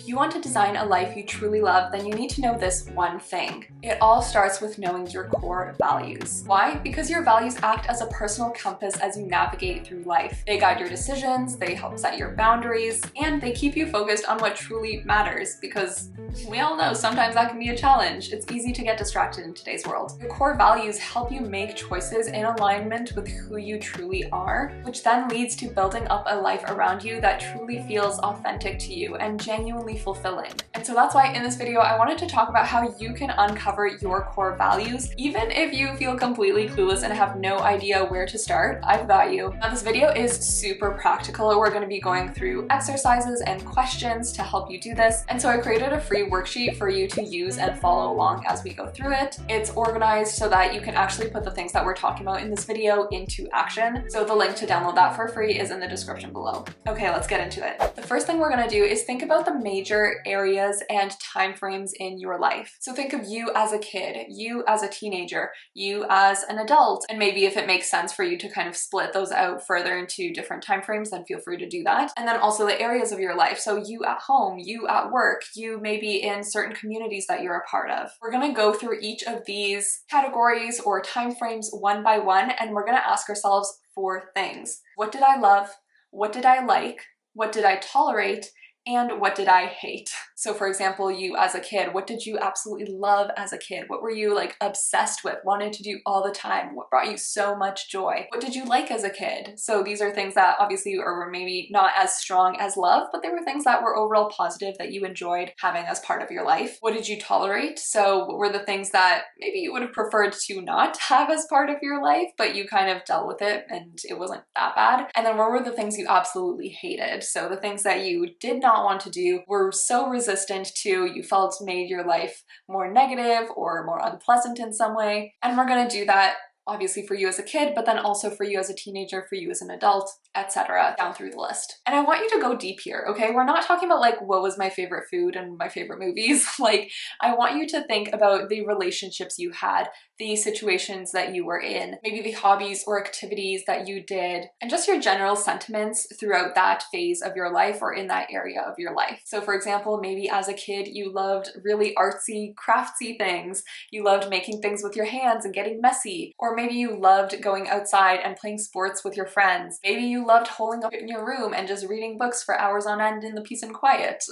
If you want to design a life you truly love, then you need to know this one thing. It all starts with knowing your core values. Why? Because your values act as a personal compass as you navigate through life. They guide your decisions, they help set your boundaries, and they keep you focused on what truly matters, because we all know sometimes that can be a challenge. It's easy to get distracted in today's world. Your core values help you make choices in alignment with who you truly are, which then leads to building up a life around you that truly feels authentic to you and genuinely fulfilling. And so that's why in this video I wanted to talk about how you can uncover your core values, even if you feel completely clueless and have no idea where to start. I've got you. Now this video is super practical. We're going to be going through exercises and questions to help you do this, and so I created a free worksheet for you to use and follow along as we go through it. It's organized so that you can actually put the things that we're talking about in this video into action. So the link to download that for free is in the description below. Okay, let's get into it. The first thing we're going to do is think about the major areas and timeframes in your life. So think of you as a kid, you as a teenager, you as an adult, and maybe if it makes sense for you to kind of split those out further into different timeframes, then feel free to do that. And then also the areas of your life. So you at home, you at work, you maybe in certain communities that you're a part of. We're going to go through each of these categories or timeframes one by one, and we're going to ask ourselves 4 things. What did I love? What did I like? What did I tolerate? And what did I hate? So for example, you as a kid, what did you absolutely love as a kid? What were you like obsessed with, wanted to do all the time? What brought you so much joy? What did you like as a kid? So these are things that obviously were maybe not as strong as love, but they were things that were overall positive that you enjoyed having as part of your life. What did you tolerate? So what were the things that maybe you would have preferred to not have as part of your life, but you kind of dealt with it and it wasn't that bad? And then what were the things you absolutely hated? So the things that you did not want to do, were so resistant to, you felt made your life more negative or more unpleasant in some way. And we're going to do that obviously for you as a kid, but then also for you as a teenager, for you as an adult, etc. down through the list. And I want you to go deep here, okay? We're not talking about like what was my favorite food and my favorite movies. Like I want you to think about the relationships you had, the situations that you were in, maybe the hobbies or activities that you did, and just your general sentiments throughout that phase of your life or in that area of your life. So for example, maybe as a kid, you loved really artsy, craftsy things. You loved making things with your hands and getting messy. Or maybe you loved going outside and playing sports with your friends. Maybe you loved holding up in your room and just reading books for hours on end in the peace and quiet.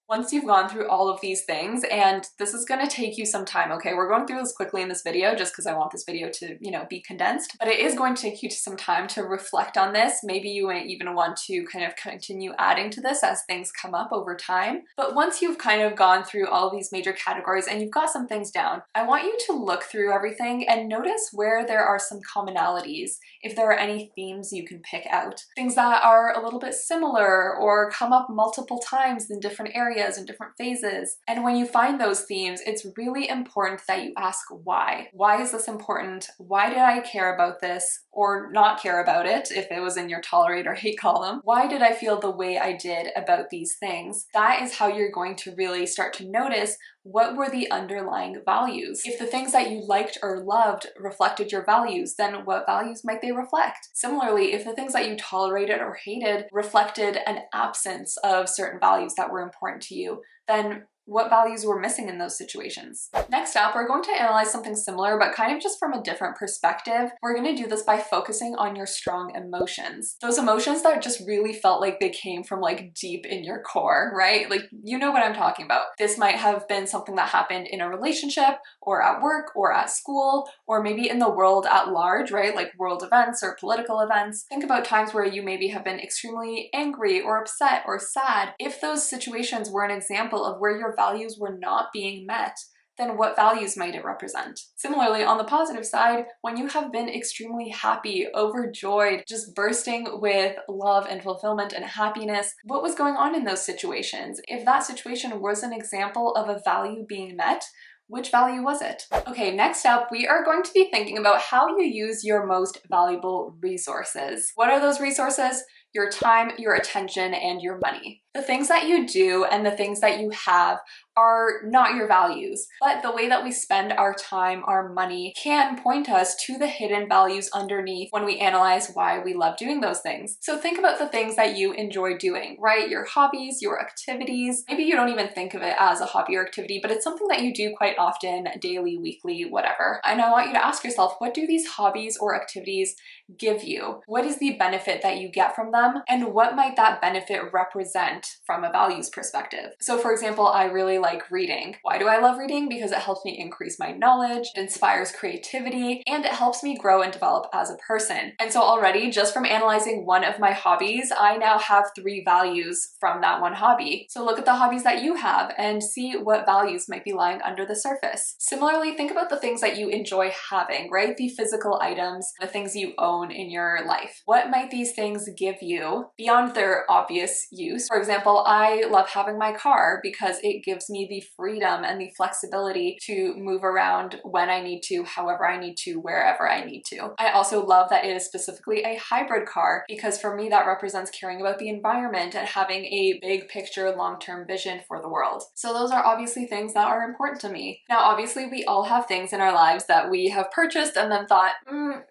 Once you've gone through all of these things, and this is going to take you some time, okay? We're going through this quickly in this video just because I want this video to, be condensed, but it is going to take you some time to reflect on this. Maybe you might even want to kind of continue adding to this as things come up over time. But once you've kind of gone through all these major categories and you've got some things down, I want you to look through everything and notice where there are some commonalities, if there are any themes you can pick out. Things that are a little bit similar or come up multiple times in different areas and different phases. And when you find those themes, it's really important that you ask why. Why is this important? Why did I care about this or not care about it if it was in your tolerate or hate column? Why did I feel the way I did about these things? That is how you're going to really start to notice what were the underlying values. If the things that you liked or loved reflected your values, then what values might they reflect? Similarly, if the things that you tolerated or hated reflected an absence of certain values that were important to you, then what values were missing in those situations? Next up, we're going to analyze something similar, but kind of just from a different perspective. We're going to do this by focusing on your strong emotions. Those emotions that just really felt like they came from like deep in your core, right? Like, you know what I'm talking about. This might have been something that happened in a relationship or at work or at school, or maybe in the world at large, right? Like world events or political events. Think about times where you maybe have been extremely angry or upset or sad. If those situations were an example of where your values were not being met, then what values might it represent? Similarly, on the positive side, when you have been extremely happy, overjoyed, just bursting with love and fulfillment and happiness, what was going on in those situations? If that situation was an example of a value being met, which value was it? Okay, next up, we are going to be thinking about how you use your most valuable resources. What are those resources? Your time, your attention, and your money. The things that you do and the things that you have are not your values, but the way that we spend our time, our money, can point us to the hidden values underneath when we analyze why we love doing those things. So think about the things that you enjoy doing, right? Your hobbies, your activities. Maybe you don't even think of it as a hobby or activity, but it's something that you do quite often, daily, weekly, whatever. And I want you to ask yourself, what do these hobbies or activities give you? What is the benefit that you get from them? And what might that benefit represent from a values perspective? So for example, I really like reading. Why do I love reading? Because it helps me increase my knowledge, it inspires creativity, and it helps me grow and develop as a person. And so already, just from analyzing one of my hobbies, I now have 3 values from that one hobby. So look at the hobbies that you have and see what values might be lying under the surface. Similarly, think about the things that you enjoy having, right? The physical items, the things you own in your life. What might these things give you beyond their obvious use? For example, I love having my car because it gives me the freedom and the flexibility to move around when I need to, however I need to, wherever I need to. I also love that it is specifically a hybrid car because for me that represents caring about the environment and having a big picture, long-term vision for the world. So those are obviously things that are important to me. Now, obviously we all have things in our lives that we have purchased and then thought,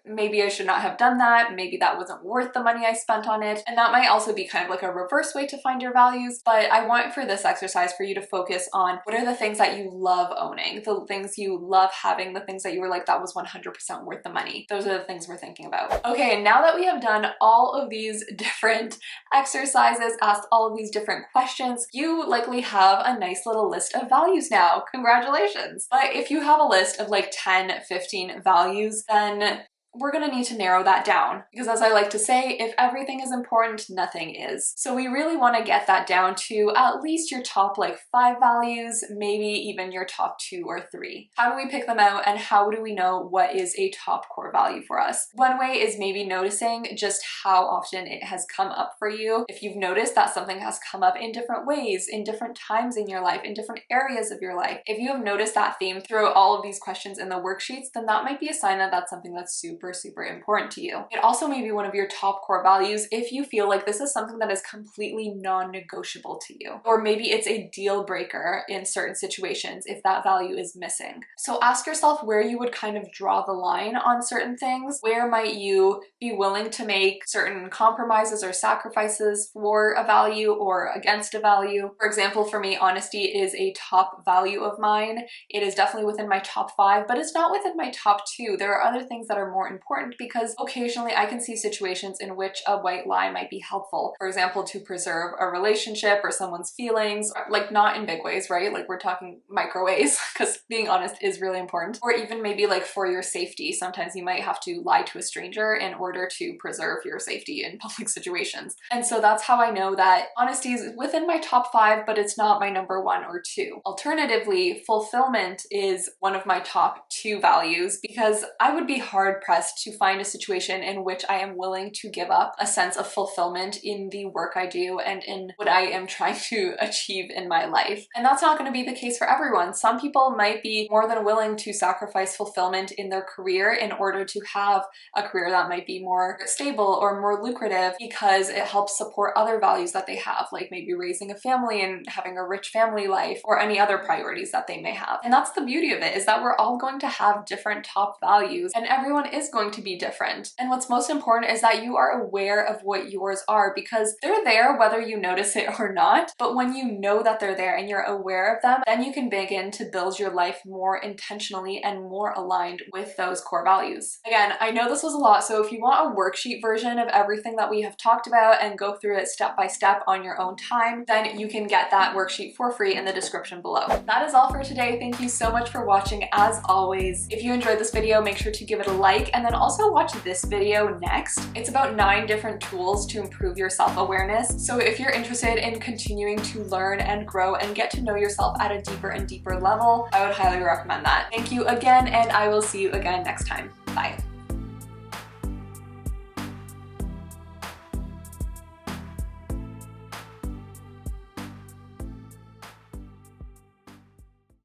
maybe I should not have done that. Maybe that wasn't worth the money I spent on it. And that might also be kind of like a reverse way to find your values. But I want for this exercise for you to focus on what are the things that you love owning, the things you love having, the things that you were like, that was 100% worth the money. Those are the things we're thinking about. Okay, and now that we have done all of these different exercises, asked all of these different questions, you likely have a nice little list of values now. Congratulations. But if you have a list of like 10, 15 values, then we're gonna need to narrow that down because as I like to say, if everything is important, nothing is. So we really wanna get that down to at least your top like 5 values, maybe even your top 2 or 3. How do we pick them out and how do we know what is a top core value for us? One way is maybe noticing just how often it has come up for you. If you've noticed that something has come up in different ways, in different times in your life, in different areas of your life, if you have noticed that theme throughout all of these questions in the worksheets, then that might be a sign that that's something that's super important to you. It also may be one of your top core values if you feel like this is something that is completely non-negotiable to you. Or maybe it's a deal breaker in certain situations if that value is missing. So ask yourself where you would kind of draw the line on certain things. Where might you be willing to make certain compromises or sacrifices for a value or against a value? For example, for me, honesty is a top value of mine. It is definitely within my top 5, but it's not within my top 2. There are other things that are more important because occasionally I can see situations in which a white lie might be helpful. For example, to preserve a relationship or someone's feelings, like not in big ways, right? Like we're talking micro ways because being honest is really important. Or even maybe like for your safety. Sometimes you might have to lie to a stranger in order to preserve your safety in public situations. And so that's how I know that honesty is within my top 5, but it's not my number 1 or 2. Alternatively, fulfillment is one of my top 2 values because I would be hard pressed to find a situation in which I am willing to give up a sense of fulfillment in the work I do and in what I am trying to achieve in my life. And that's not going to be the case for everyone. Some people might be more than willing to sacrifice fulfillment in their career in order to have a career that might be more stable or more lucrative because it helps support other values that they have, like maybe raising a family and having a rich family life or any other priorities that they may have. And that's the beauty of it, is that we're all going to have different top values and everyone is going to be different. And what's most important is that you are aware of what yours are because they're there whether you notice it or not. But when you know that they're there and you're aware of them, then you can begin to build your life more intentionally and more aligned with those core values. Again, I know this was a lot, so if you want a worksheet version of everything that we have talked about and go through it step by step on your own time, then you can get that worksheet for free in the description below. That is all for today. Thank you so much for watching as always. If you enjoyed this video, make sure to give it a like and then also watch this video next. It's about 9 different tools to improve your self-awareness. So if you're interested in continuing to learn and grow and get to know yourself at a deeper and deeper level, I would highly recommend that. Thank you again, and I will see you again next time. Bye.